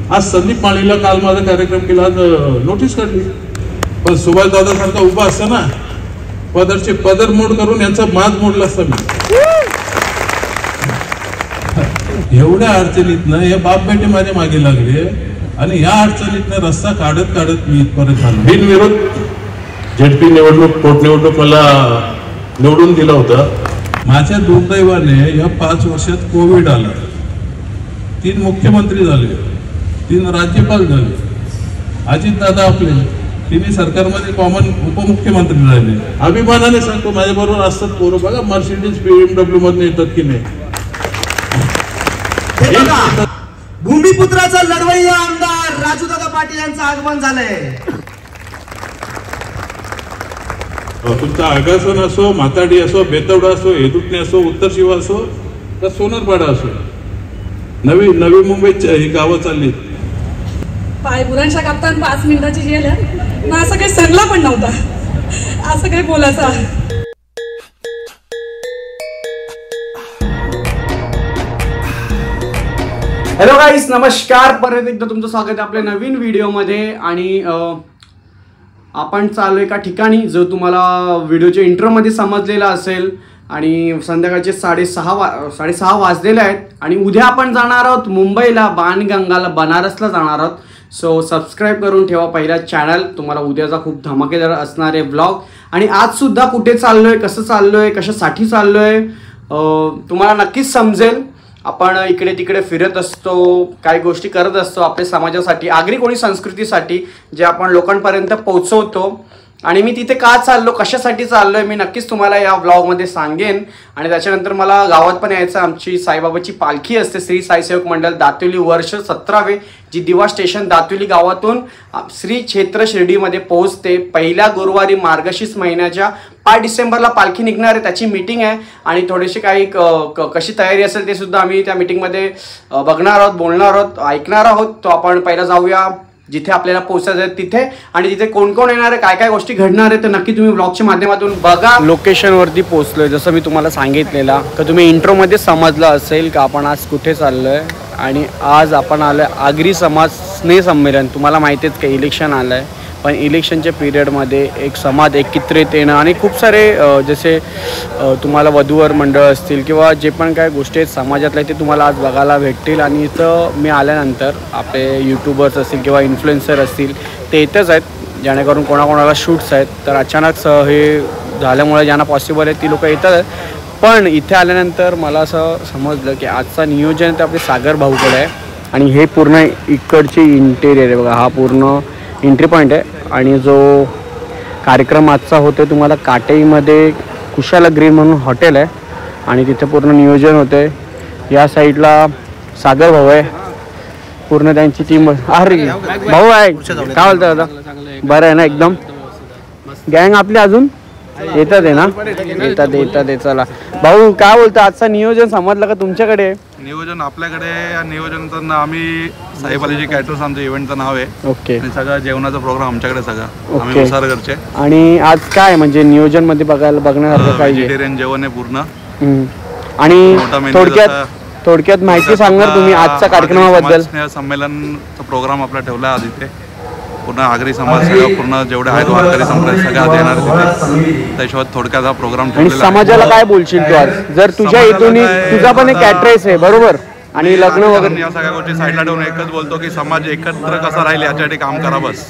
आज संदीप माळीला काल माझा कार्यक्रम केला, नोटीस काढली. पण सुभाष दादा सारखा उभा असता ना, पदरचे पदर मोड करून यांचा माज मोडला असता मी. एवढ्या अडचणीतनं हे बाप बेटे माझ्या मागे लागले आणि या अडचणीतनं रस्ता काढत काढत मी इथपर्यंत आलो. बिनविरोध झेडपी निवडणूक, पोटनिवडणूक मला निवडून दिलं होतं. माझ्या दुर्दैवाने या 5 वर्षात कोविड आला, 3 मुख्यमंत्री झाले, 3 राज्यपाल झाले. अजितदादा आपले तिन्ही सरकारमध्ये कॉमन उपमुख्यमंत्री राहिले. अभिमानाने सांगतो, माझ्याबरोबर असतात पोरं बघा, मर्सिडीज BMW मधून येतात की नाही. भूमिपुत्राचा लढवय्या आमदार राजूदादा पाटील यांचं आगमन झालंय. तुमचा आगासन असो, माताडी असो, बेतवडा असो, हेदुटणे असो, उत्तर शिवा असो का सोनरपाडा असो, नवी मुंबईत ही गावं चालली. पायगुरांच्या कापताना 5 मिनिटाची जेल ना, असं काही सांगला पण नव्हता, असं काही बोलायचा. हॅलो गाईस, नमस्कार. परत एकदा तुमचं स्वागत आहे आपल्या नवीन व्हिडिओमध्ये. आणि आपण चालू एका ठिकाणी जो तुम्हाला व्हिडिओच्या इंट्रोमध्ये समजलेला असेल. आणि संध्याकाळचे 6:30 वाजलेले आहेत. आणि उद्या आपण जाणार आहोत मुंबईला, बाणगंगाला, बनारसला जाणार आहोत. सो सबस्क्राईब करून ठेवा पहिला चॅनल, तुम्हाला उद्याचा खूप धमाकेदार असणारे व्लॉग. आणि आजसुद्धा कुठे चाललो आहे, कसं चाललो आहे, कशासाठी चाललो आहे तुम्हाला नक्कीच समजेल. आपण इकडे तिकडे फिरत असतो, काही गोष्टी करत असतो आपल्या समाजासाठी, आगरी कोळी संस्कृतीसाठी, जे आपण लोकांपर्यंत पोहोचवतो. आणि मी तिथे का चाललो, कशासाठी चाललो आहे, मी नक्कीच तुम्हाला या व्लॉगमध्ये सांगेन. आणि त्याच्यानंतर मला गावात पण यायचं. आमची साईबाबाची पालखी असते, श्री साईसेवक मंडळ दातुली वर्ष 17वे, जी दिवा स्टेशन दातुली गावातून श्री क्षेत्र शिर्डीमध्ये पोहोचते. पहिल्या गुरुवारी मार्गशीर्ष महिन्याच्या 5 डिसेंबरला पालखी निघणार आहे, त्याची मीटिंग आहे. आणि थोडीशी काही कशी तयारी असेल ते सुद्धा आम्ही त्या मीटिंगमध्ये बघणार आहोत, बोलणार आहोत, ऐकणार आहोत. तो आपण पहिला जाऊया जिथे आपल्याला पोहोचायचं आहे तिथे. आणि तिथे कोण कोण येणार आहे, काय काय गोष्टी घडणार आहे, तर नक्की तुम्ही ब्लॉगच्या माध्यमातून बघा. लोकेशनवरती पोहोचलोय, जसं मी तुम्हाला सांगितलेला का तुम्ही इंट्रोमध्ये समजलं असेल का आपण आज कुठे चाललोय. आणि आज आपण आलोय आगरी समाज स्नेह संमेलन. तुम्हाला माहिती आहे का इलेक्शन आलं आहे, पण इलेक्शनच्या पिरियडमध्ये एक समाज एकत्रित येणं आणि खूप सारे जसे तुम्हाला वधूवर मंडळ असतील किंवा जे पण काय गोष्टी आहेत समाजातल्या ते तुम्हाला आज बघायला भेटतील. आणि इथं मी आल्यानंतर आपले यूट्यूबर्स असतील किंवा इन्फ्लुएन्सर असतील ते इथंच आहेत, जेणेकरून कोणाकोणाला शूट्स आहेत. तर अचानक हे झाल्यामुळे ज्यांना पॉसिबल आहे ती लोक येतात आहेत. पण इथे आल्यानंतर मला असं समजलं की आजचा नियोजन तर आपले सागर भाऊकडे आहे. आणि हे पूर्ण इकडची इंटेरियर आहे बघा, हा पूर्ण एंट्री पॉईंट आहे. आणि जो कार्यक्रम आजचा होतो तुम्हाला काटेईमध्ये कुशाला ग्रीन म्हणून हॉटेल आहे आणि तिथे पूर्ण नियोजन होते. या साईडला सागर भाऊ आहे, पूर्ण त्यांची टीम. अरे भाऊ आहे, काय बोलतो दादा? बरं आहे ना एकदम? गँग आपली अजून येतात आहे ना? येतात. चला भाऊ, काय बोलतो? आजचा नियोजन समजलं का तुमच्याकडे? नियोजन आपल्याकडे, या नियोजनाचं साहेब साईबालाजी कॅटरर्स आमचं इव्हेंटचं नाव आहे. ओके. आणि सगळं जेवणाचा प्रोग्राम आमच्याकडे सगळं आम्ही विसारगरचे. आणि आज काय म्हणजे नियोजन मध्ये बघण्यासारखं काय? व्हेजिटेरियन जेवण आहे पूर्ण. आणि थोडक्यात माहिती सांगणार तुम्ही आजच्या कार्यक्रमाबद्दल? संमेलनचा प्रोग्राम आपला ठेवला आज इथे. पूर्ण आगरी समाज सगळं, पूर्ण जेवढे आहेत वारकरी संप्रदाय सगळे आज येणार तिथे. त्याशिवाय थोडक्यात हा प्रोग्राम ठेवलेला. समाजाला काय बोलशील तू आज? जर तुझ्या इथून, तुझा पण एक कॅटरेस आहे बरोबर, आणि लग्न वगैरे या सगळ्या गोष्टी साईडला ठेवून एकच बोलतो की समाज एकत्र कसा राहील याच्यासाठी काम करा बस.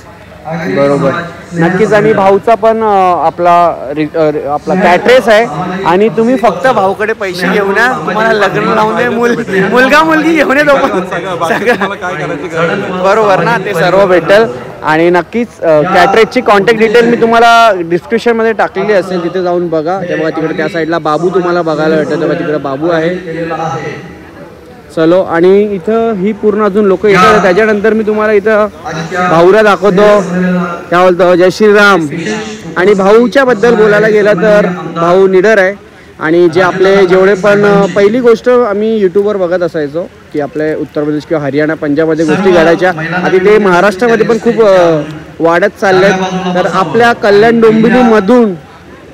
बरोबर, नक्कीच. आणि भाऊचा पण आपला कॅटरेस आहे. आणि तुम्ही फक्त भाऊकडे पैसे घेऊन या, तुम्हाला लग्न लावून दे, मुलगा मुलगी घेऊन येतो बरोबर ना, ते सर्व भेटेल. आणि नक्कीच कॅटरेसची कॉन्टॅक्ट डिटेल मी तुम्हाला डिस्क्रिप्शनमध्ये टाकलेली असेल, तिथे जाऊन बघा. तेव्हा तिकडे त्या साईडला बाबू तुम्हाला बघायला भेटेल, तेव्हा तिकडे बाबू आहे. चलो. आणि इथं ही पूर्ण अजून लोक येतात. त्याच्यानंतर मी तुम्हाला इथं भाऊला दाखवतो, काय बोलतो, जय श्रीराम. आणि भाऊच्या बद्दल बोलायला गेलं तर भाऊ निडर आहे. आणि जे आपले जेवढे पण पहिली गोष्ट आम्ही यूट्यूबवर बघत असायचो की आपले उत्तर प्रदेश किंवा हरियाणा पंजाबमध्ये गोष्टी घडायच्या, आता ते महाराष्ट्रामध्ये पण खूप वाढत चाललेत. तर आपल्या कल्याण डोंबिवलीमधून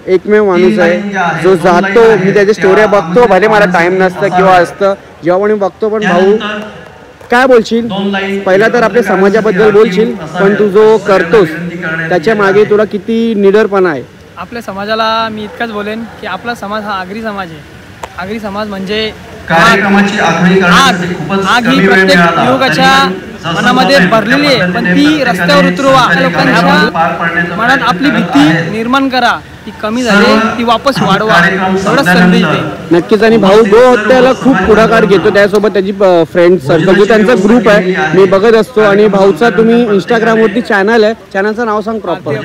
एकमेव माणूस आहे जो जातो, मी त्याची स्टोऱ्या बघतो, भले मला टाइम नसतं किंवा असतं, जेव्हा पण मी बघतो. पण भाऊ काय बोलशील? पहिला तर आपल्या समाजाबद्दल बोलशील, पण तू जो करतोस त्याच्या मागे तुला किती निडरपणा आहे? आपल्या समाजाला मी इतकंच बोलेन की आपला समाज हा आगरी समाज आहे. आगरी समाज म्हणजे आग ही प्रत्येक युवकाच्या मनामध्ये भरलेली आहे, पण ती रस्त्यावर उतरवा, लोकांच्या मनात आपली भीती निर्माण करा, ती कमी झाली ती वापस वाढवा, एवढंच संदेश दे. नक्कीच. आणि भाऊ गोहत्याला खूप पुढाकार घेतो, त्यासोबत त्याची फ्रेंड सर्कल जो त्यांचा ग्रुप आहे मी बघत असतो. आणि भाऊचा तुम्ही इंस्टाग्रामवरती चॅनल आहे, चॅनलचं नाव सांग प्रॉपर.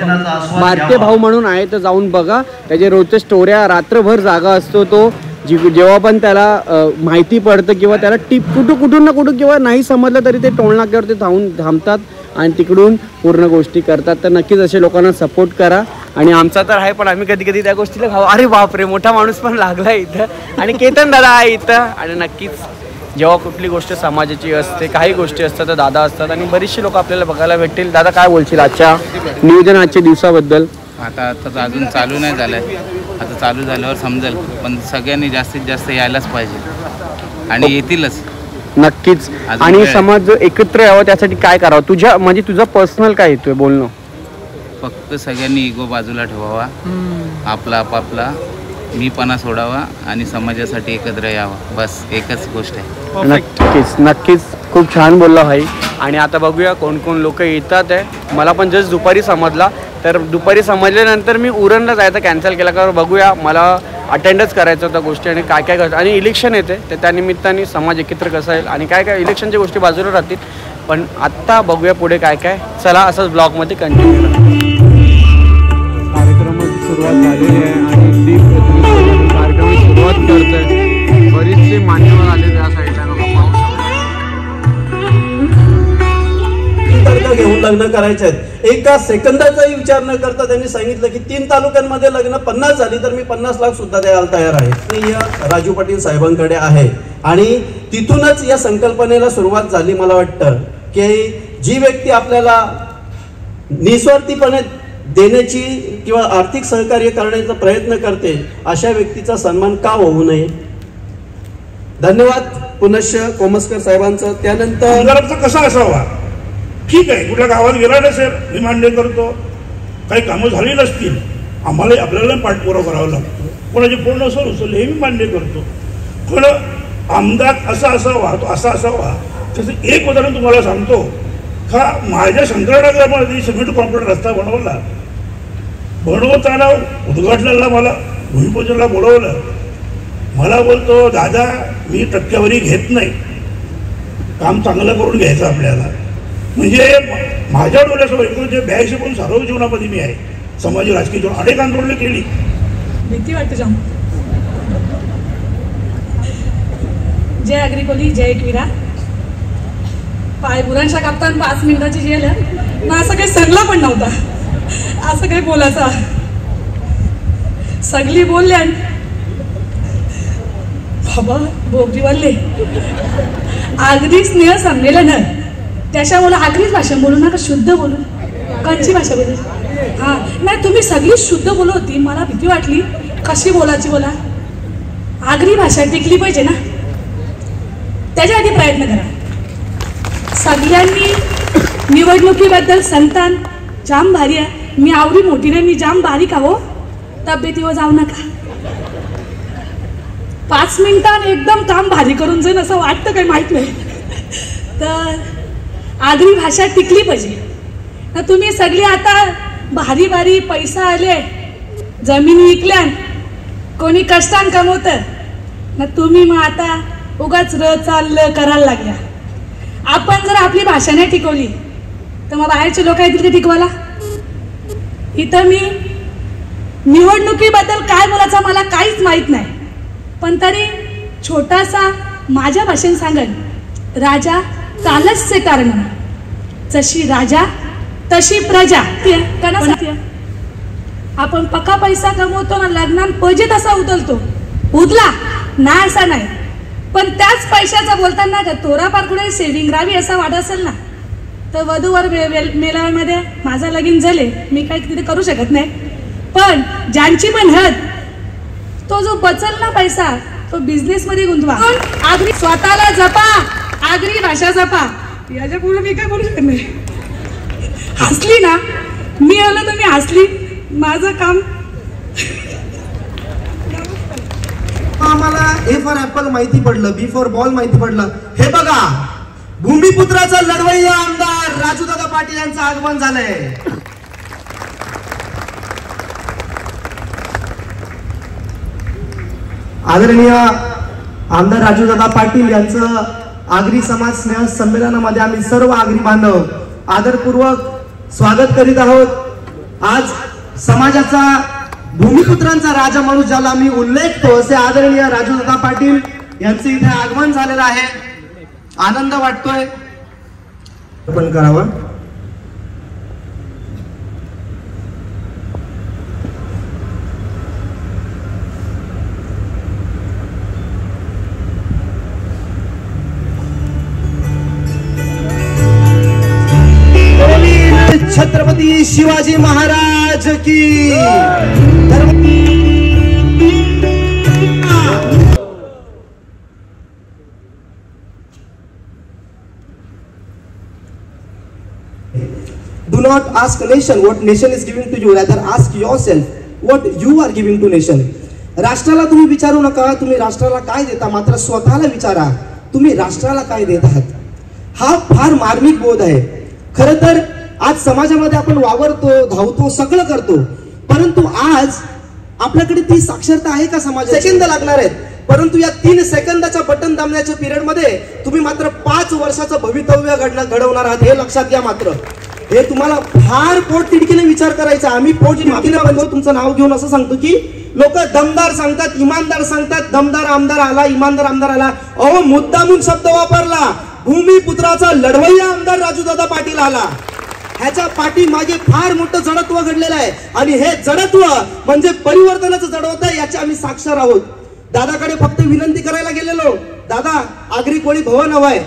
भारतीय भाऊ म्हणून आहे, तर जाऊन बघा. त्याचे रोजच्या स्टोऱ्या, रात्रभर जागा असतो तो. जेव्हा पण त्याला माहिती पडतं किंवा त्याला कुठून ना कुठून किंवा नाही समजलं तरी ते टोलनाक्यावरती थांबतात आणि तिकडून पूर्ण गोष्टी करतात. तर नक्कीच असे लोकांना सपोर्ट करा. आणि आमचा तर आहे, पण आम्ही कधी कधी त्या गोष्टीला खाऊ. अरे बापरे, मोठा माणूस पण लागला इथं, आणि केतन दादा आहे इथं. आणि नक्कीच जेव्हा कुठली गोष्ट समाजाची असते, काही गोष्टी असतात तर दादा असतात, आणि बरीचशी लोक आपल्याला बघायला भेटतील. दादा काय बोलशील आजच्या नियोजन, आजच्या दिवसाबद्दल? आता अजून चालू नाही झालंय, आता चालू झाल्यावर समजेल, पण सगळ्यांनी जास्तीत जास्त यायलाच पाहिजे आणि येतीलच नक्कीच. आणि समाज जो एकत्र यावं त्यासाठी काय करावं? तुझा पर्सनल काय येतोय बोलणं? फक्त सगळ्यांनी इगो बाजूला ठेवावा, आपला आपापला मीपणा सोडावा आणि समाजासाठी एकत्र यावं, बस एकच गोष्ट आहे. नक्कीच खूप छान बोलला भाई. आणि आता बघूया कोण कोण लोक येतात आहे. मला पण जस्ट दुपारी समजला, तर दुपारी समजल्यानंतर मी उरणला जायचं कॅन्सल केला, कारण बघूया मला अटेंडच करायचं होतं गोष्टी आणि काय काय करतं. आणि इलेक्शन येते, तर त्यानिमित्ताने समाज एकत्र कसा येईल आणि काय काय इलेक्शनच्या गोष्टी बाजूला राहतील. पण आत्ता बघूया पुढे काय काय. चला असंच ब्लॉगमध्ये कंटिन्यू करा. कार्यक्रमाची सुरुवात झालेली आहे आणि कार्यक्रमाची सुरुवात करतोय. बरीचसे मान्यवर आले त्या साईडला, घेऊन लग्न करायचे आहेत. एका सेकंदाचाही विचार न करता त्यांनी सांगितलं की 3 तालुक्यांमध्ये लग्न 50 झाली तर मी 50 लाख सुद्धा द्यायला तयार आहे. आणि राजू पाटील साहेबांकडे आहे आणि तिथूनच या संकल्पनेला सुरुवात झाली. मला वाटतं की जी व्यक्ती आपल्याला निस्वार्थीपणे देण्याची किंवा आर्थिक सहकार्य करण्याचा प्रयत्न करते, अशा व्यक्तीचा सन्मान का होऊ नये. धन्यवाद पुनश्च कोमस्कर साहेबांचं. त्यानंतर कसा असावा, ठीक आहे, कुठल्या गावात गेला नसेल, मी मान्य करतो, काही कामं झाली नसतील, आम्हाला आपल्याला पाठपुरावा करावा लागतो, कोणाचे फोन नसेल उचलले, हे मी मान्य करतो. पण आमदार असा असावा, तो असा असावा. त्याचं एक उदाहरण तुम्हाला सांगतो का, माझ्या शंकरनगरमध्ये सिमेंट कॉन्क्रीट रस्ता बनवताना उद्घाटनाला मला भूमिपूजनला बोलवलं. मला बोलतो, दादा मी टक्केवारी घेत नाही, काम चांगलं करून घ्यायचं आपल्याला. म्हणजे माझ्या डोळ्यासमोर 1982 पण सर्व जीवनामध्ये मी आहे, समाज राजकीय जीवन अनेक आंदोलनं केली. भीती वाटते जाम. जय आगरी कोली, जय एकविरा. पाय बुरांशा कापताना 5 मिनिटाची जेल आहे ना, असं काही सगला पण नव्हता, असं काही बोलायचा. सगळी बोलल्या बाबा बोगरी वाढले, आगरी स्नेह संमेलन ना, त्याच्यामुळे आगरीच भाषा बोलू नका, शुद्ध बोलू. कंची भाषा बोलू? हां नाही, तुम्ही सगळी शुद्ध बोलत होती, मला भीती वाटली कशी बोलायची. बोला, आगरी भाषा टिकली पाहिजे ना, त्याच्यासाठी प्रयत्न करा. सगळ्यांनी निवडणुकीबद्दल संतान जाम भारी आहे. मी आवडी मोठी नाही, मी जाम बारीक आहो, तब्येतीवर जाऊ नका. 5 मिनिटात एकदम काम भारी करून जाईन असं वाटतं, काही माहीत नाही. तर आगरी भाषा टिकली पाहिजे ना. तुम्ही सगळी आता भारी भारी पैसा आले, जमीन विकल्या, कोणी कष्टान कमवतं ना, तुम्ही मग आता उगाच चाललं करायला लागल्या. आपण जर आपली भाषा नाही टिकवली तर मग बाहेरचे लोक येतील की टिकवायला. इथं मी निवडणुकीबद्दल काय बोलायचं मला काहीच माहीत नाही, पण तरी छोटासा माझ्या भाषेत सांगेन. राजा कालच से कारण, जशी राजा तशी प्रजा. आपण पक्का पैसा कमवतो ना, लग्नात पाहिजे तसा उचलतो, उचला ना असा नाही, पण त्याच पैशाचा बोलताना का थोडाफार कुठे सेविंग राहावी असं वाटत असेल ना, तर वधूवर मेळाव्यामध्ये माझा लगीन झाले, मी काही तिथे करू शकत नाही. पण ज्यांची पण हद, तो जो बचल ना पैसा तो बिझनेस मध्ये गुंतवा. आगरी स्वतःला जपा, आगरी भाषा जपा. याच्या पुढे मी काय करू शकत नाही. हसली ना मी आलं तर मी हसली, माझं काम. आम्हाला ए फॉर ऍपल माहिती पडलं, बी फॉर बॉल माहिती पडलं. हे बघा, भूमिपुत्राचा लढवय्या आमदार राजूदादा पाटील यांचं आगमन झालंय. आदरणीय आमदार राजूदादा पाटील यांचं आगरी समाज स्नेह संमेलनामध्ये आम्ही सर्व आगरी बांधव आदरपूर्वक स्वागत करीत आहोत. आज समाजाचा भूमिपुत्रांचा राजा माणूस ज्याला आम्ही उल्लेखतो असे आदरणीय राजूदादा पाटील यांचे इथे आगमन झालेलं आहे. आनंद वाटतोय. आपण करावं. छत्रपती शिवाजी महाराज की. Do not ask nation what nation is giving to you, rather ask yourself what you are giving to nation. राष्ट्राला तुम्ही विचारू नका तुम्ही राष्ट्राला काय देता, मात्र स्वतःला विचारा तुम्ही राष्ट्राला काय देत आहात. हा फार मार्मिक बोध आहे. खरं तर आज समाजामध्ये आपण वावरतो, धावतो, सगळं करतो, परंतु आज आपल्याकडे ती साक्षरता आहे का? समाज सेकंद लागणार आहेत, परंतु या 3 सेकंदाच्या बटन दाबण्याच्या पिरियड मध्ये तुम्ही मात्र 5 वर्षाचं भवितव्य घडवणार आहात. हे लक्षात घ्या. मात्र हे तुम्हाला फार पोटतिडकीने विचार करायचा. आम्ही पोटतिडकीने बनलो तुमचं नाव घेऊन असं सांगतो की लोक दमदार सांगतात, इमानदार सांगतात, दमदार आमदार आला, इमानदार आमदार आला. अहो मुद्दामून शब्द वापरला. भूमिपुत्राचा लढवय्या आमदार राजूदादा पाटील आला. ह्याच्या पाठी मागे फार मोठं जडत्व घडलेलं आहे आणि हे जडत्व म्हणजे परिवर्तनाचं जडवत आहे, याचे आम्ही साक्षर आहोत. दादाकडे फक्त विनंती करायला गेलेलो, दादा आगरी कोळी भवन हवंय.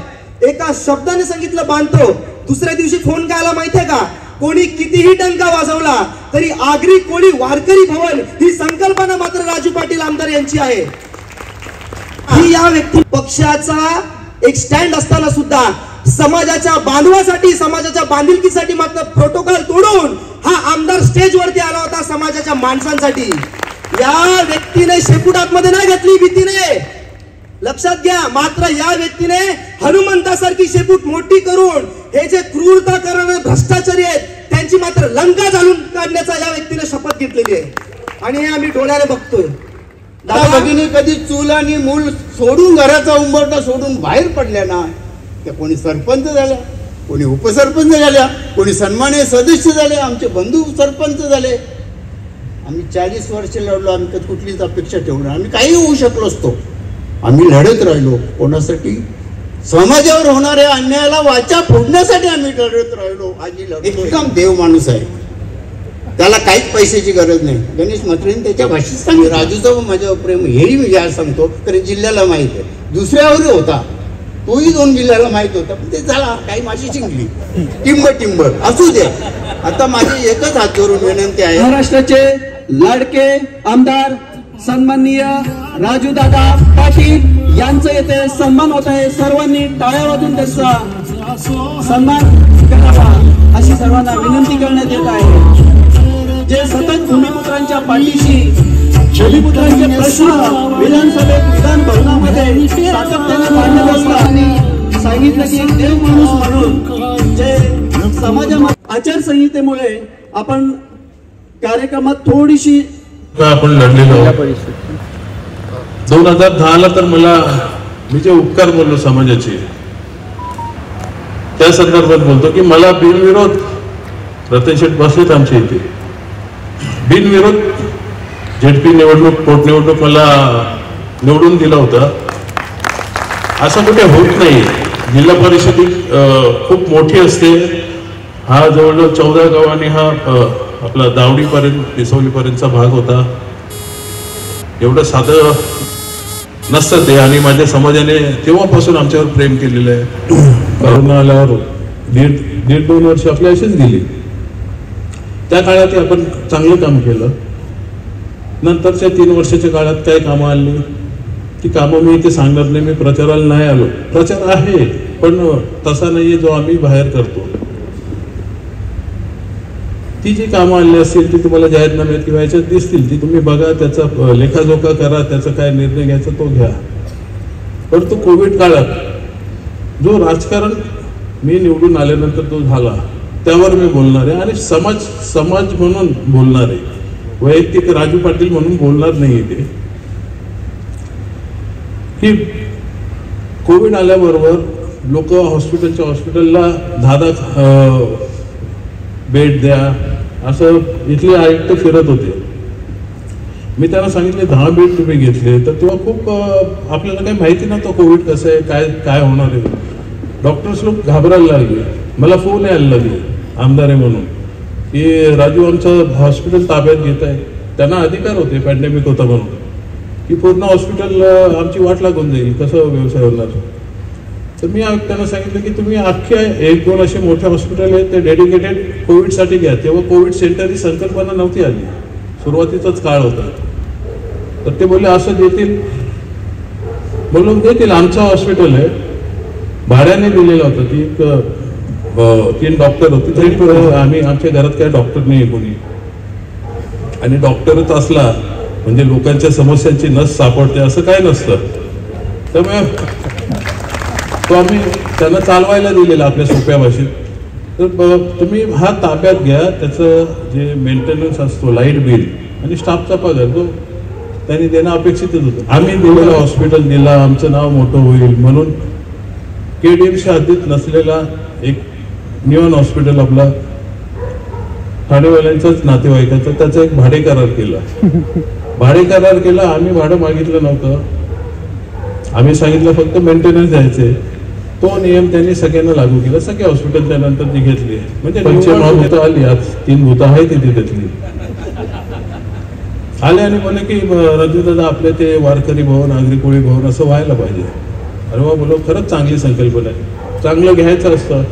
एका शब्दाने सांगितलं बांधतो. दुसऱ्या दिवशी फोन काय आला माहितीये का? कोणी कितीही डंका वाजवला तरी आगरी कोळी वारकरी भवन ही संकल्पना मात्र राजू पाटील आमदार यांची आहे. ही या व्यक्ती पक्षाचा एक स्टँड असताना सुद्धा समाजाच्या बांधवासाठी, समाजाच्या बांधिलकीसाठी मात्र प्रोटोकॉल तोडून हा आमदार स्टेजवरती आला होता समाजाच्या माणसांसाठी. या व्यक्तीने शेपूट आतमध्ये नाही घातली भीतीने, लक्षात घ्या. मात्र या व्यक्तीने हनुमंतासारखी शेपूट मोठी करून हे जे क्रूरता करणारे भ्रष्टाचारी आहेत त्यांची मात्र लंका घालून काढण्याचा या व्यक्तीने शपथ घेतलेली आहे आणि हे आम्ही डोळ्याने बघतोय. दादा भगिनी कधी चूल आणि मूल सोडून घराचा उंबरठा सोडून बाहेर पडल्या ना, त्या कोणी सरपंच झाल्या, कोणी उपसरपंच झाल्या, कोणी सन्माननीय सदस्य झाले, आमचे बंधू सरपंच झाले. आम्ही 40 वर्ष लढलो. आम्ही तर कुठलीच अपेक्षा ठेवणार, आम्ही काही होऊ शकलो असतो. आम्ही लढत राहिलो. कोणासाठी? समाजावर होणाऱ्या अन्यायाला वाचा फोडण्यासाठी आम्ही लढत राहिलो. आजी एकदम देव माणूस आहे, त्याला काहीच पैशाची गरज नाही. गणेश म्हात्रेंनी त्याच्या भाषेत सांगितलं, राजूचं माझ्यावर प्रेम, हेही मी ज्या सांगतो तरी जिल्ह्याला माहित आहे. दुसऱ्यावर होता तोही 2 जिल्ह्याला माहित होता, पण ते झाला काही माझी चिंगली टिंब असू दे. आता माझी एकच हात जोडून विनंती आहे, महाराष्ट्राचे लाडके आमदार सन्माननीय राजूदादा पाटील यांचं येथे सन्मान होत आहे. सर्वांनी टाळ्या वाजून त्याचा सन्मान करावा अशी सर्वांना विनंती करण्यात येत आहे. जे सतत भूमिपुत्रांच्या पाठीशी, भूमिपुत्रांचे प्रश्न विधानसभेत, विधान भवनामध्ये सातत्याने मांडत असताना सांगितलं की एक देव माणूस म्हणून जे समाजामध्ये आचारसंहितेमुळे आपण कार्यक्रमात थोडीशी आपण लढलेलो. 2010ला तर मला मी जे उपकार बोललो समाजाचे त्या संदर्भात बोलतो की मला बिनविरोध रतन शेठ बसलेत आमच्या इथे, बिनविरोध झेडपी निवडणूक, पोटनिवडणूक मला निवडून दिला होता. असं कुठे होत नाही. जिल्हा परिषद खूप मोठी असते. हा जवळजवळ 14 गावांनी हा आपला दावडीपर्यंत, पिसवलीपर्यंतचा भाग होता. एवढं साधं नसतं ते. आणि माझ्या समाजाने तेव्हापासून आमच्यावर प्रेम केलेलं आहे. करोना आल्यावर 1.5-2 वर्ष आपल्या अशीच गेली. त्या काळात आपण चांगलं काम केलं. नंतरच्या 3 वर्षाच्या काळात काय कामं आली ती कामं मी इथे सांगणार नाही. मी प्रचाराला नाही आलो. प्रचार आहे पण तसा नाहीये जो आम्ही बाहेर करतो. ती जी कामं आणली असतील ती तुम्हाला जाहीरनाम्यात किंवा याच्यात दिसतील, ती तुम्ही बघा, त्याचा लेखाजोखा करा, त्याचा काय निर्णय घ्यायचा तो घ्या. परंतु कोविड काळात जो राजकारण मी निवडून आल्यानंतर जो झाला त्यावर मी बोलणार आहे आणि समाज म्हणून बोलणार आहे, वैयक्तिक राजू पाटील म्हणून बोलणार नाहीये. ते की कोविड आल्याबरोबर लोक हॉस्पिटलला 10 बेड द्या असं इथले आयुक्त फिरत होते. मी त्यांना सांगितले 10 बेड तुम्ही घेतले, तर तेव्हा खूप आपल्याला काही माहिती नव्हतं कोविड कसं आहे, काय होणार आहे. डॉक्टर्स लोक घाबरायला लागले, मला फोन यायला लागले आमदार आहे म्हणून की राजू आमचं हॉस्पिटल ताब्यात घेत आहे. त्यांना अधिकार होते, पॅन्डेमिक होता म्हणून, की पूर्ण हॉस्पिटल आमची वाट लागून जाईल, कसं व्यवसाय होणार. तर मी त्यांना सांगितलं की तुम्ही अख्खे 1-2 असे मोठे हॉस्पिटल आहेत ते डेडिकेटेड कोविडसाठी घ्या. तेव्हा कोविड सेंटर ही संकल्पना नव्हती आली, सुरुवातीचाच काळ होता. तर ते बोलले असं देतील, बोलून देतील. आमचं हॉस्पिटल आहे, भाड्याने दिलेलं होतं. ती 3 डॉक्टर होती, तरी आम्ही आमच्या घरात काय डॉक्टर नाही कोणी, आणि डॉक्टरच असला म्हणजे लोकांच्या समस्यांची नस सापडते असं काय नसतं. त्यामुळे तो आम्ही त्यांना चालवायला दिलेला आपल्या सोप्या भाषेत. तर तुम्ही हा ताब्यात घ्या, त्याचं जे मेंटेनन्स असतो, लाईट बिल आणि स्टाफचा पगार जो त्यांनी देणं अपेक्षितच होतं. आम्ही दिलेलं हॉस्पिटल दिला, आमचं नाव मोठं होईल म्हणून KDMच्या हद्दीत नसलेला एक नियॉन हॉस्पिटल आपला ठाणेवाल्यांचाच नातेवाईकाचा, त्याचा एक भाडे करार केला. आम्ही भाडं मागितलं नव्हतं, आम्ही सांगितलं फक्त मेंटेनन्स द्यायचे. तो नियम त्यांनी सगळ्यांना लागू केला. सगळे हॉस्पिटल त्यानंतर ती घेतली. म्हणजे भूत आली, आज 3 भूत आहे तिथे त्यातली आले आणि म्हणे की राजू दादा आपले ते वारकरी भवन, आगरी कोळी भवन असं व्हायला पाहिजे. अरे वा, बोलो खरंच चांगली संकल्पना आहे, चांगलं घ्यायचं असतं.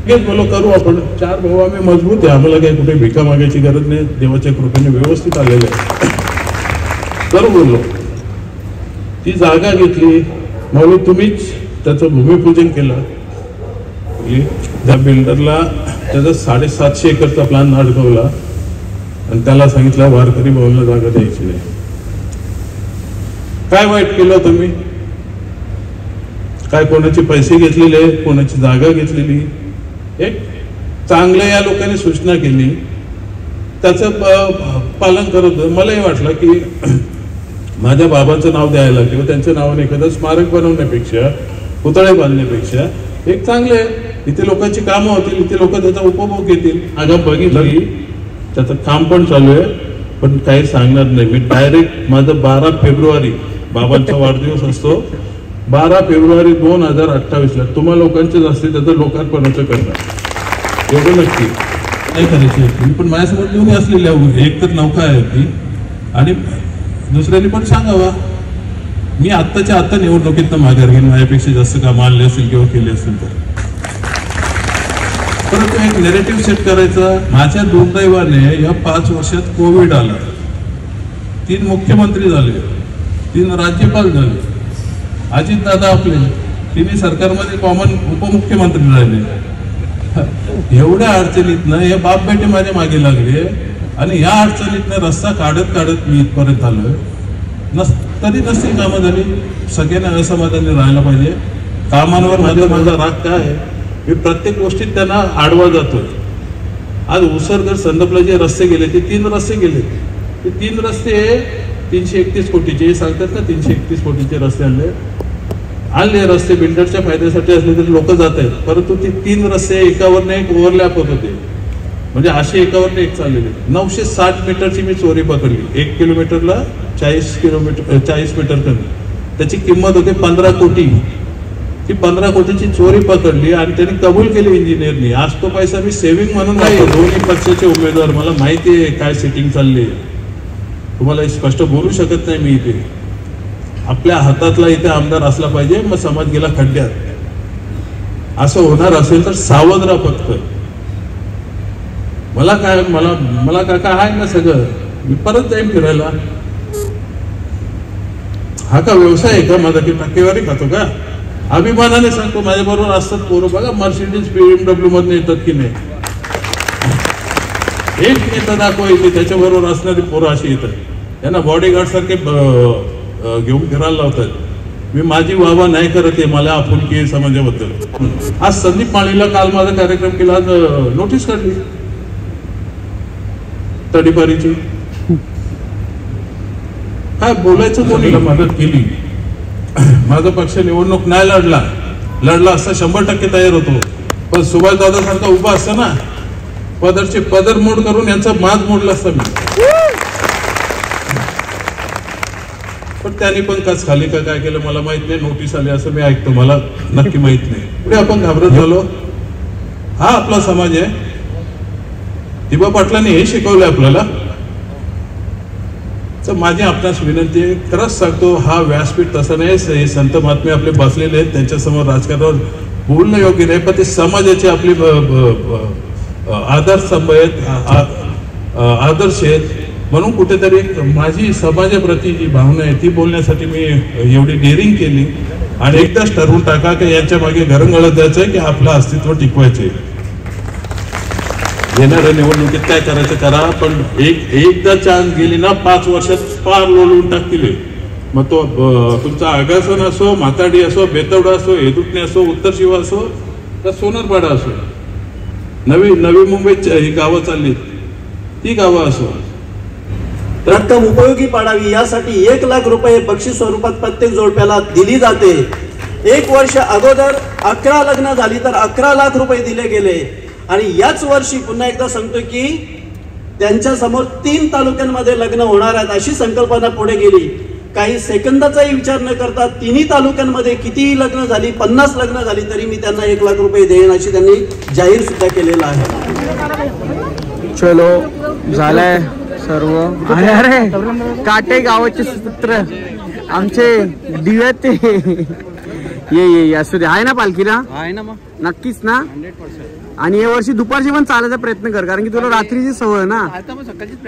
हेच बोलो करू आपण. 4 भाऊ आम्ही मजबूत आहे, आम्हाला काही कुठे भिका मागायची गरज नाही, देवाच्या कृपेने व्यवस्थित आलेलं आहे. करू बोललो. ती जागा घेतली, मग तुम्हीच त्याचं भूमिपूजन केलं. त्या बिल्डरला त्याचा 750 एकरचा प्लॅन अडकवला आणि त्याला सांगितलं वारकरी भवनला जागा द्यायची नाही. काय वाईट केलं तुम्ही? काय कोणाचे पैसे घेतलेले, कोणाची जागा घेतलेली? एक चांगलं या लोकांनी सूचना केली, त्याचं पालन करत. मलाही वाटलं की माझ्या बाबांचं नाव द्यायला किंवा त्यांच्या नावाने एखादं स्मारक बनवण्यापेक्षा, पुतळे बांधण्यापेक्षा एक चांगले इथे लोकांची कामं होतील, इथे लोक त्याचा उपभोग घेतील. अगं बघितलं की त्याचं काम पण चालू आहे, पण काही सांगणार नाही मी. डायरेक्ट माझं 12 फेब्रुवारी बाबांचा वाढदिवस असतो, 12 फेब्रुवारी 2028ला तुम्हा लोकांचेच असते त्याचं लोकार्पणाचं करणार, एवढं नक्की नाही करायची. पण माझ्यासमोर लिहून असलेली एक तर नौका आहे ती, आणि दुसऱ्यांनी पण सांगावा. मी आत्ताच्या आत्ता निवडणुकीतनं माघार घेईन, माझ्यापेक्षा जास्त काम आणले असेल किंवा केले असेल तर. परंतु एक नेरेटिव्ह सेट करायचा. माझ्या दुर्दैवाने या 5 वर्षात कोविड आला, 3 मुख्यमंत्री झाले, 3 राज्यपाल झाले, अजितदादा आपले 3 सरकारमध्ये कॉमन उपमुख्यमंत्री राहिले. एवढ्या अडचणीतनं हे बाप बेटे माझ्या मागे लागले आणि या अडचणीतनं रस्ता काढत मी इथपर्यंत आलोय. तरी नसती कामं झाली. सगळ्यांना असमाधानी राहायला पाहिजे. कामांवर माझा राग काय आहे, मी प्रत्येक गोष्टीत त्यांना आडवा जातोय. आज उसरगर संदपला जे रस्ते गेले ते 3 रस्ते गेले. ते 3 रस्ते 331 कोटीचे सांगतात ना, 331 कोटीचे रस्ते आणले रस्ते बिल्डरच्या फायद्यासाठी असले तरी लोक जात आहेत. परंतु ते 3 रस्ते एकावर एक ओव्हरलॅप होत होते, म्हणजे असे एकावर एक चाललेले. 960 मीटरची मी चोरी पकडली. 1 किलोमीटरला 40 मीटर कमी. त्याची किंमत होती 15 कोटी. ती 15 कोटीची चोरी पकडली आणि त्यांनी कबूल केली इंजिनियरनी. आज तो पैसा मी सेव्हिंग म्हणून नाही. दोन्ही पक्षाचे उमेदवार, मला माहिती आहे काय सेटिंग चालली, तुम्हाला स्पष्ट बोलू शकत नाही मी इथे. आपल्या हातातला इथे आमदार असला पाहिजे, मग समाज गेला खड्ड्यात. असं होणार असेल तर सावध राहा फक्त. मला काका आहे ना सगळं, मी परत जाईन फिरायला. हा का व्यवसाय आहे का माझा, की टक्केवारी खातो का? अभिमानाने सांगतो, माझ्याबरोबर असतात पोरं बघा, मर्सिडीज BMW मधून येतात की नाही, एक नेता दाखवायची त्याच्याबरोबर असणारी पोरं अशी येतात, त्यांना बॉडीगार्ड सारखे घेऊन फिरायला लावतात. मी माझी वाहवा नाही करत आहे, मला आपुलकी आहे समाजाबद्दल. आज संदीप माळीला काल माझा कार्यक्रम केला, आज नोटीस काढली तडीपारीची. काय बोलायचं, कोणी मदत केली. माझा पक्ष निवडणूक नाही लढला असता 100% तयार होतो, पण सुभाष दादा सारखा उभा असता ना, पदरचे पदर मोड करून यांचा माज मोडला असता मी. पण त्यांनी पण कस खाली का काय केलं मला माहित नाही, नोटीस आली असं मी ऐकतो, मला नक्की माहित नाही. पुढे आपण घाबरत झालो. हा आपला समाज आहे. दिबा पाटलांनी हे शिकवलंय आपल्याला. तर माझी आपणास विनंती आहे, खरंच सांगतो, हा व्यासपीठ तसं नाही, हे संत महात्मे आपले बसलेले आहेत, त्यांच्यासमोर राजकारणावर बोलणं योग्य नाही, पण ते समाजाचे आपले आदर्शस्तंभ आहेत, आदर्श आहेत. म्हणून कुठेतरी माझी समाजाप्रती जी भावना आहे ती बोलण्यासाठी मी एवढी डेअरिंग केली. आणि एकदाच ठरवून टाका की यांच्या मागे घरंगळत द्यायचं आहे की आपलं अस्तित्व टिकवायचे. येणाऱ्या निवडणुकीत काय करायचं करा, पण एकदा चान्स गेली ना 5 वर्षात पार लोळून टाकतील. मग तो तुमचा आगासन असो, माताडी असो, बेतवडा असो, हेदुटणे असो, उत्तर शिवा असो, तर सोनरपाडा असो, नवी मुंबईत ही गावं चालली, ती गावं असो, रक्कम उपयोगी पडावी यासाठी 1 लाख रुपये बक्षीस स्वरूपात प्रत्येक जोडप्याला दिली जाते. 1 वर्ष अगोदर 11 लग्न झाली तर 11 लाख रुपये दिले गेले. आणि याच वर्षी पुन्हा एकदा सांगतो की त्यांच्या समोर 3 तालुक्यांमध्ये लग्न होणार आहेत अशी संकल्पना पुढे गेली. काही सेकंदाचाही विचार न करता 3 तालुक्यांमध्ये कितीही लग्न झाली, 50 लग्न झाली तरी मी त्यांना 1 लाख रुपये देईन अशी त्यांनी जाहीर सुद्धा केलेला आहे. चलो झालाय सर्व. अरे काटे गावाचे सूत्र आमचे दिव्यात ते ये असू दे. आहे ना पालखीला? आहे ना, मग नक्कीच ना. 100%. आणि या वर्षी दुपारची पण चालायचा प्रयत्न कर, कारण की तुला रात्रीची सवय ना.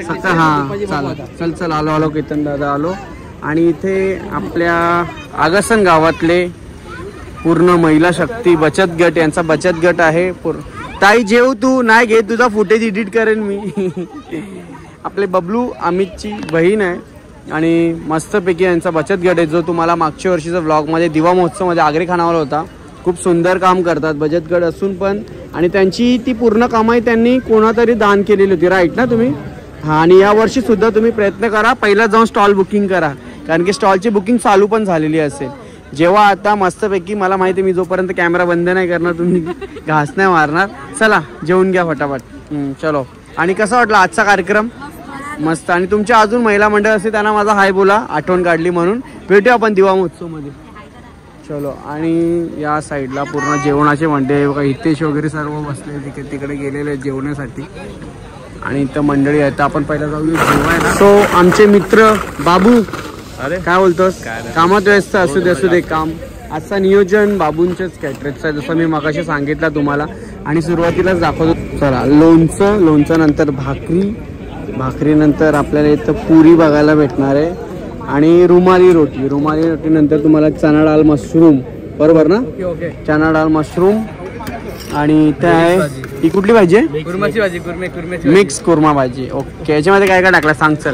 सकाळ. हा चल आलो केतन दादा आलो. आणि इथे आपल्या आगसन गावातले पूर्ण महिला शक्ती बचत गट, यांचा बचत गट आहे. ताई जेव तू, नाही घे तुझा फुटेज एडिट करेन मी. आपले बबलू अमितची बहीण आहे आणि मस्तपैकी यांचा बचत गट आहे, जो तुम्हाला मागच्या वर्षीचा व्लॉगमध्ये दिवा महोत्सवमध्ये आगरी खानावला होता. खूप सुंदर काम करतात बचत गट असून पण. आणि त्यांची ती पूर्ण कमाई त्यांनी कोणातरी दान केलेली होती, राईट ना तुम्ही? हां. आणि यावर्षी सुद्धा तुम्ही प्रयत्न करा, पहिला जाऊन स्टॉल बुकिंग करा, कारण की स्टॉलची बुकिंग चालू पण झालेली असेल. जेव्हा आता मस्तपैकी, मला माहिती मी जोपर्यंत कॅमेरा बंद नाही करणार तुम्ही घास नाही मारणार. चला जेवून घ्या फटाफट. चलो. आणि कसा वाटला आजचा कार्यक्रम? मस्त. आणि तुमच्या अजून महिला मंडळ असते त्यांना माझा हाय बोला, आठवण काढली म्हणून. भेटूया आपण दिवा महोत्सवमध्ये. चलो. आणि या साईडला पूर्ण जेवणाचे मंडळी बघा, हितेश वगैरे सर्व बसले तिकडे गेलेले जेवण्यासाठी. आणि इथं मंडळी आहेत, आपण पहिला जाऊया जेवायला. सो आमचे मित्र बाबू, अरे काय बोलतोस? कामात व्यस्त असू दे काम. आजचा नियोजन बाबूंच्याच कॅटरेजचा, जसं मी मगाशी सांगितलं तुम्हाला आणि सुरुवातीलाच दाखवतो. चला, लोणचं नंतर भाकरी नंतर आपल्याला इथं पुरी बघायला भेटणार आहे. आणि रुमाली रोटी नंतर तुम्हाला चना डाळ मशरूम, बरोबर ना? चना डाळ मशरूम. आणि इथे आहे, ही कुठली भाजी आहे? कुर्माची भाजी, मिक्स कुर्मा भाजी. ओके. याच्यामध्ये काय काय टाकलं सांग सर?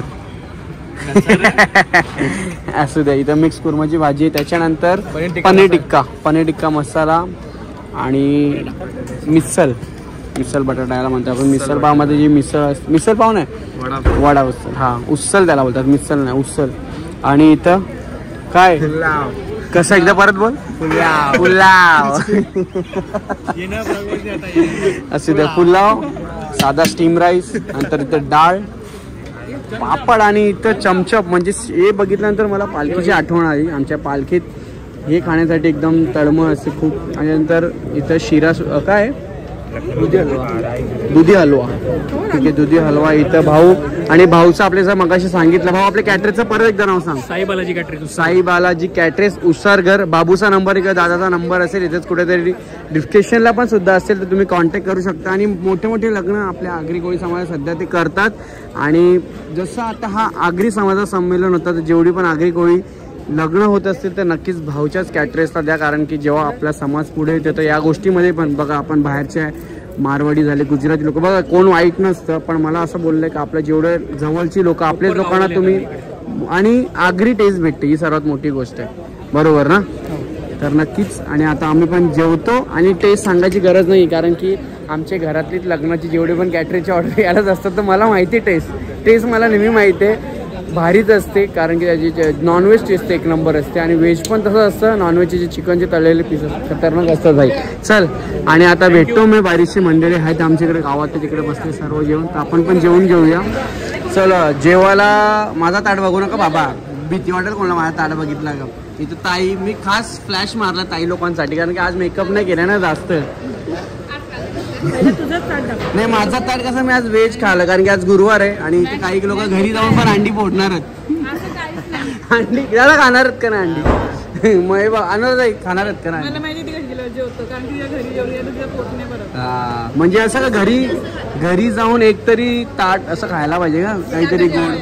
असू द्या. इथं मिक्स कुर्माची भाजी, त्याच्यानंतर पनीर टिक्का मसाला आणि मिसल बटाटा याला म्हणतो आपण. मिसल पावमध्ये जी मिसल पाव नाही, वडा उसल. हा, उसल त्याला बोलतात, मिसल नाही, उसल. आणि इथं काय, कसं एकदा परत बोल? पुलाव. असू द्या. पुलाव, साधा स्टीम राईस, नंतर इथं डाळ, पापड आणि इथं चमचप. म्हणजे हे बघितल्यानंतर मला पालखीची आठवण आली. आमच्या पालखीत हे खाण्यासाठी एकदम तळमळ असते खूप. आणि नंतर इथं शिरा, काय दुधी हलवा. ठीक आहे, दुधी हलवा. इथं भाऊ, आणि भाऊचं आपल्या जर मगाशी सांगितलं, भाऊ आपल्या कॅटरेजचं परत एकदा नाव सांग. साई बालाजी कॅटरेज, उसरघर. बाबूचा नंबर किंवा दादाचा नंबर असेल इथेच कुठेतरी डिस्क्रिप्शनला पण सुद्धा असेल, तर तुम्ही कॉन्टॅक्ट करू शकता. आणि मोठे लग्न आपल्या आगरी कोळी समाजात सध्या ते करतात. आणि जसं आता हा आगरी समाजाचं संमेलन होतं, तर जेवढी पण आगरी कोळी लग्न होत असतील तर नक्कीच भाऊच्याच कॅटरेसला द्या, कारण की जेव्हा आपला समाज पुढे येतो तर या गोष्टीमध्ये पण बघा, आपण बाहेरचे मारवाडी झाले, गुजराती लोक, बघा कोण वाईट नसतं, पण मला असं बोललंय की आपल्या जेवढे जवळची लोक आपल्याच लोकांना तुम्ही आणि आगरी टेस्ट भेटते, ही सर्वात मोठी गोष्ट आहे, बरोबर ना? तर नक्कीच. आणि आता आम्ही पण जेवतो आणि टेस्ट सांगायची गरज नाही, कारण की आमच्या घरातलीच लग्नाची जेवढे पण कॅटरेजची ऑर्डर यायलाच असतात, तर मला माहिती टेस्ट मला नेहमी माहिती आहे, भारीच असते, कारण की त्याची नॉनव्हेज टेस्ट एक नंबर असते आणि व्हेज पण तसं असतं. नॉनव्हेजचे जे चिकनचे तळलेले पीस खतरनाक असतात भाई. चल, आणि आता भेटतो मी, बारीचशी मंडळी आहेत आमच्याकडे गावात, तिकडे बसले सर्व जेवण, तर आपण पण जेवून घेऊया. चल, जेवायला माझा ताट बघू नका बाबा, भीती वाटेल कोणाला माझा ताट बघितला का. इथं ताई, मी खास फ्लॅश मारला ताई लोकांसाठी, कारण की आज मेकअप नाही केला ना जास्त. नाही, माझा ताट कसं, मी आज व्हेज खाल्लं कारण की आज गुरुवार आहे आणि इथे काही लोक घरी जाऊन पण अंडी फोडणार आहेत. अंडी त्याला खाणार आहेत का ना अंडी? मग आणणार नाही, खाणार आहेत का ना? म्हणजे असं का घरी जाऊन एकतरी ताट असं खायला पाहिजे का, काहीतरी गोड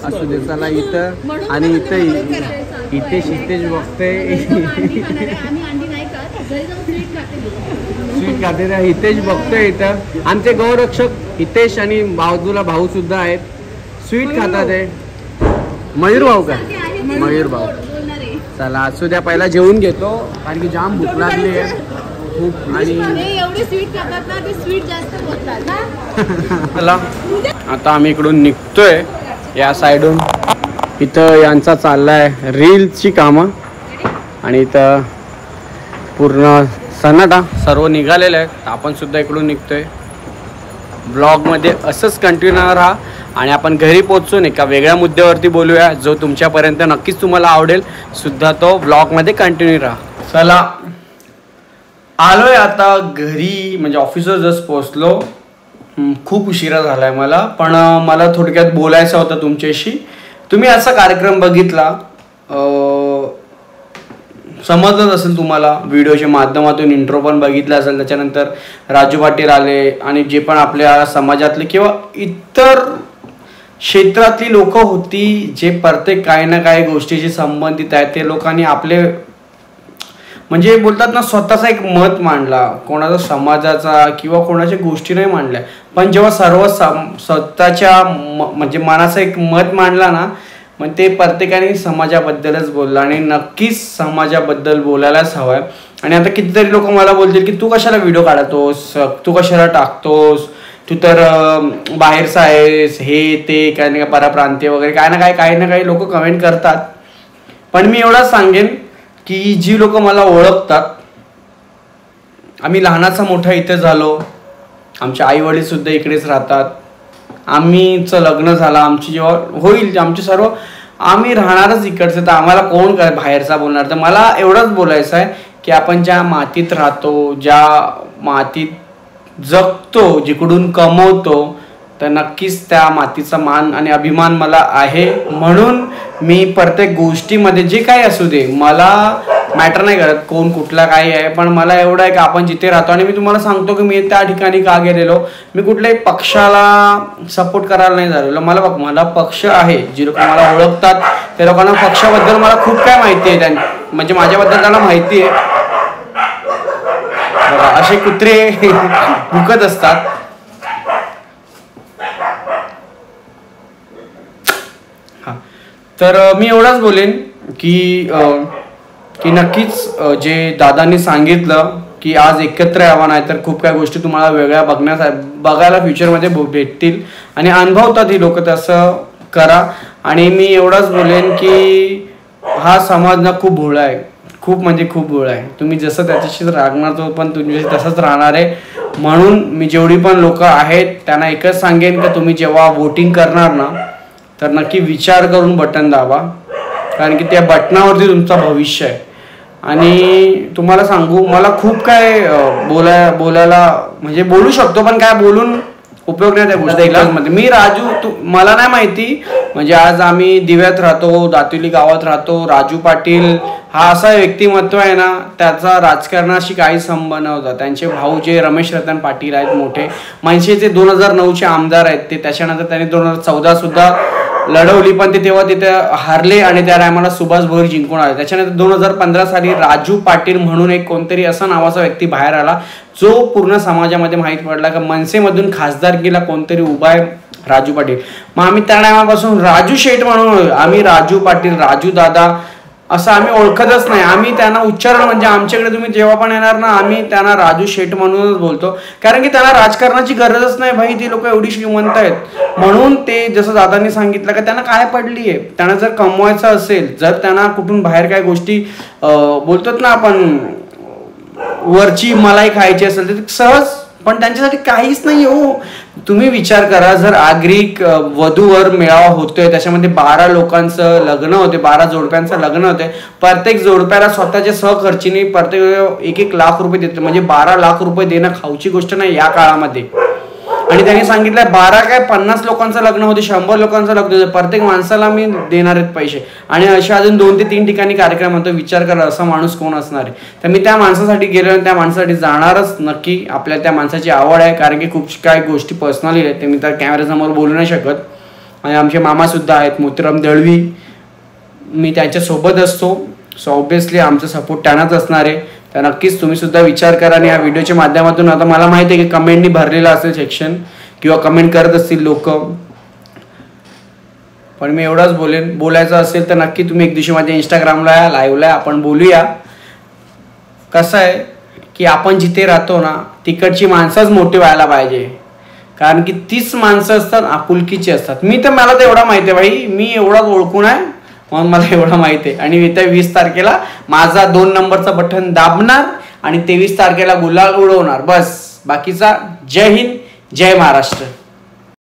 असू दे. चला इथं, आणि इथे शितेश बघते स्वीट खाते, हितेश बघतोय इथं, आमचे गौरक्षक हितेश आणि बाजूला भाऊ सुद्धा आहेत, स्वीट खातात. आहे मयूर भाऊ का? मयूर भाऊ. चला असू द्या, पहिला जेवून घेतो कारण की जाम भूक लागली आहे खूप. आणि चला आता आम्ही इकडून निघतोय या साईडून. इथं यांचा चाललाय रील्सची कामं आणि इथं पूर्ण सन्नाटा, सर्व निघालेलं आहे. आपण सुद्धा इकडून निघतोय. ब्लॉगमध्ये असंच कंटिन्यू राहा आणि आपण घरी पोहोचून एका वेगळ्या मुद्द्यावरती बोलूया, जो तुमच्यापर्यंत नक्कीच तुम्हाला आवडेल सुद्धा. तो ब्लॉगमध्ये कंटिन्यू राहा. चला, आलोय आता घरी, म्हणजे ऑफिसवर जस्ट पोहोचलो. खूप उशिरा झाला आहे मला, पण मला थोडक्यात बोलायचं होतं तुमच्याशी. तुम्ही असा कार्यक्रम बघितला, समजलंच असेल तुम्हाला व्हिडिओच्या माध्यमातून, इंट्रो पण बघितला असेल, त्याच्यानंतर राजू पाटील आले आणि जे पण आपल्या समाजातले किंवा इतर क्षेत्रातली लोक होती, जे प्रत्येक काही ना काही गोष्टीशी संबंधित आहेत, ते लोकांनी आपले म्हणजे बोलतात ना स्वतःचा एक मत मांडला, कोणाचा समाजाचा किंवा कोणाच्या गोष्टी नाही मांडल्या, पण जेव्हा सर्व स्वतःच्या म्हणजे मनाचं एक मत मांडला ना, मग ते प्रत्येकाने समाजाबद्दलच बोललं आणि नक्कीच समाजाबद्दल बोलायलाच हवं आहे. आणि आता कितीतरी लोक मला बोलतील की तू कशाला व्हिडिओ काढतोस, तू कशाला टाकतोस, तू तर बाहेरचा आहेस, हे ते काय नाही का परप्रांतीय वगैरे काय ना काय काही ना काही लोक कमेंट करतात. पण मी एवढंच सांगेन की जी लोक मला ओळखतात, आम्ही लहानाचा मोठा इथे झालो, आमचे आई वडील सुद्धा इकडेच राहतात, आम्हीचं लग्न झालं, आमची जेव्हा होईल आमची सर्व, आम्ही राहणारच इकडचं, तर आम्हाला कोण काय बाहेरचा बोलणार. तर मला एवढंच बोलायचं आहे की आपण ज्या मातीत राहतो, ज्या मातीत जगतो, जिकडून कमवतो, तर नक्कीच त्या मातीचा मान आणि अभिमान मला आहे. म्हणून मी प्रत्येक गोष्टीमध्ये जे काही असू दे, मला मॅटर नाही करत कोण कुठला काही आहे, पण मला एवढं आहे की आपण जिथे राहतो. आणि मी तुम्हाला सांगतो की मी त्या ठिकाणी का गेलेलो, मी कुठल्याही पक्षाला सपोर्ट करायला नाही झालेलो. मला पक्ष आहे, जी लोक मला ओळखतात त्या लोकांना पक्षाबद्दल मला खूप काय माहिती आहे, म्हणजे माझ्याबद्दल त्यांना माहिती आहे. बघा असे कुत्रे भुकत असतात. तर मी एवढाच बोलेन की नक्कीच जे दादांनी सांगितलं की आज एकत्र यावं, नाही तर खूप काही गोष्टी तुम्हाला वेगळ्या बघायला फ्युचरमध्ये भेटतील आणि अनुभवतात ही लोक, तसं करा. आणि मी एवढंच बोलेन की हा समाज ना खूप भोळा आहे, खूप म्हणजे खूप भोळा आहे. तुम्ही जसं त्याच्याशी राहणार तो पण तुमच्याशी तसंच राहणार आहे. म्हणून मी जेवढी पण लोक आहेत त्यांना एकच सांगेन की तुम्ही जेव्हा वोटिंग करणार ना, तर नक्की विचार करून बटन दाबा, कारण की त्या बटनावरती तुमचं भविष्य आहे. आणि तुम्हाला सांगू, मला खूप काय बोलायला म्हणजे बोलू शकतो, पण काय बोलून उपयोग नाही त्या गोष्टी. मी राजू, मला नाही माहिती, म्हणजे आज आम्ही दिव्यात राहतो, दातुली गावात राहतो. राजू पाटील हा असा व्यक्तिमत्व आहे ना, त्याचा राजकारणाशी काही संबंध नव्हता. त्यांचे भाऊ जे रमेश रतन पाटील आहेत, मोठे मनसेचे 2009चे आमदार आहेत ते, त्याच्यानंतर त्यांनी 2014 सुद्धा लढवली, पण ते तेव्हा तिथे हारले आणि त्या टायमाला सुभाष भोईर जिंकून आले. त्याच्यानंतर 2015 साली राजू पाटील म्हणून एक कोणतरी असा नावाचा व्यक्ती बाहेर आला जो पूर्ण समाजामध्ये माहीत पडला की मनसेमधून खासदारकीला कोणतरी उभा आहे, राजू पाटील. मग आम्ही त्या टायमापासून राजू शेठ म्हणून, आम्ही राजू पाटील, राजू दादा असं आम्ही ओळखतच नाही. आम्ही त्यांना उच्चारण म्हणजे आमच्याकडे तुम्ही जेव्हा पण येणार ना, आम्ही त्यांना राजू शेठ म्हणूनच बोलतो, कारण की त्यांना राजकारणाची गरजच नाही भाई. ती लोक एवढी श्रीमंत आहेत. म्हणून ते जसं दादांनी सांगितलं की त्यांना काय पडली आहे, त्यांना जर कमवायचं असेल, जर त्यांना कुठून बाहेर काय गोष्टी बोलतात ना आपण वरची मलाई खायची असेल तर सहज, पण त्यांच्यासाठी काहीच नाही हो. तुम्ही विचार करा, जर आगरी वधूवर मेळावा होतोय, त्याच्यामध्ये 12 लोकांचं लग्न होते, 12 जोडप्यांचं लग्न होते, प्रत्येक जोडप्याला स्वतःच्या सहखर्चीने प्रत्येक 1-1 लाख रुपये देते, म्हणजे 12 लाख रुपये देणं खाऊची गोष्ट नाही या काळामध्ये. आणि त्यांनी सांगितलं 12 काय 50 लोकांचं लग्न होते, 100 लोकांचं लग्न होतं, प्रत्येक माणसाला मी देणार आहेत पैसे. आणि अशा अजून 2 ते 3 ठिकाणी कार्यक्रम होतो. विचार करा असा माणूस कोण असणार आहे. तर मी त्या माणसासाठी गेलो आणि त्या माणसासाठी जाणारच नक्की. आपल्याला त्या माणसाची आवड आहे, कारण की खूप काही गोष्टी पर्सनली आहेत ते मी त्या कॅमेऱ्यासमोर बोलू नाही शकत. आणि आमचे मामासुद्धा आहेत मोतीराम दळवी, मी त्यांच्यासोबत असतो. सो ऑब्विसली आमचा सपोर्ट त्यांनाच असणार आहे. तर नक्कीच तुम्ही सुद्धा विचार करा. आणि या व्हिडिओच्या माध्यमातून आता मला माहिती आहे की कमेंटनी भरलेलं असेल सेक्शन किंवा कमेंट करत असतील लोक, पण मी एवढंच बोलेन, बोलायचं असेल तर नक्की तुम्ही एक दिवशी माझ्या इंस्टाग्रामला या, लाईव्हला आपण बोलूया. कसं आहे की आपण जिथे राहतो ना तिकडची माणसंच मोठी व्हायला पाहिजे, कारण की तीच माणसं असतात आपुलकीची असतात. मला तर एवढा माहिती आहे भाई, मी एवढाच ओळखून आहे म्हणून मला एवढं माहिती आहे. आणि येत्या 20 तारखेला माझा 2 नंबरचा बटन दाबणार आणि 23 तारखेला गुलाल उडवणार. बस बाकीचा जय हिंद, जय महाराष्ट्र.